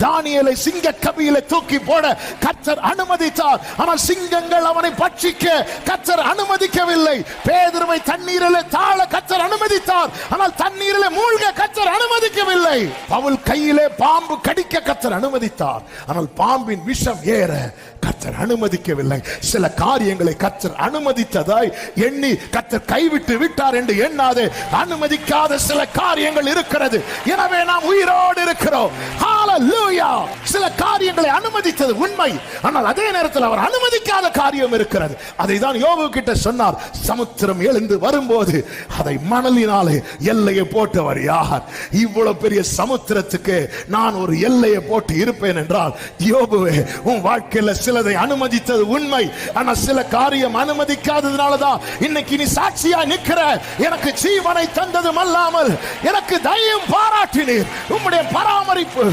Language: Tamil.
தானியேலை சிங்க கபியிலே தூக்கி போட கர்த்தர் அனுமதித்தார். ஆனால் சிங்கங்கள் அவனை பட்சிக்க கர்த்தர் அனுமதிக்கவில்லை. பேதுருவை தண்ணீரிலே தாழ கர்த்தர் அனுமதித்தார். ஆனால் தண்ணீரிலே மூழ்க கர்த்தர் அனுமதிக்கவில்லை. பவுல் கையிலே பாம்பு கடிக்க கர்த்தர் அனுமதித்தார். ஆனால் பாம்பின் விஷம் ஏற கர்த்தர் அனுமதிக்கவில்லை. சில காரியங்களை கர்த்தர் அனுமதித்ததாய் எண்ணி கர்த்தர் கைவிட்டு விட்டார் என்று எண்ணாதே. அனுமதிக்காத சில காரியங்கள் இருக்கிறது. எனவே நாம் உயிரோடு இருக்கிறோம். ஹalleluya. சில காரியங்களை அனுமதித்தது உண்மை. ஆனால் அதே நேரத்தில் அவர் அனுமதிக்காத காரியம் இருக்கிறது. அதை தான் யோபு கிட்ட சொன்னார். சமுத்திரம் எழுந்து வரும்போது அதை மணலினாலே எல்லையை போட்டவர் யார்? இவ்வளவு பெரிய சமுத்திரத்துக்கு நான் ஒரு எல்லையை போட்டு இருப்பேன் என்றால், யோபுவே, உன் வாழ்க்கையில சிலதை அனுமதித்தது உண்மை. ஆனா சில காரியம் அனுமதிக்காததுனாலதான் இன்னைக்கு நீ சாட்சியா நிக்கிற. எனக்கு ஜீவனை தந்ததும் அல்லாமல் எனக்கு தயவும் பாராட்டினீர். உம்முடைய பராமரிப்பு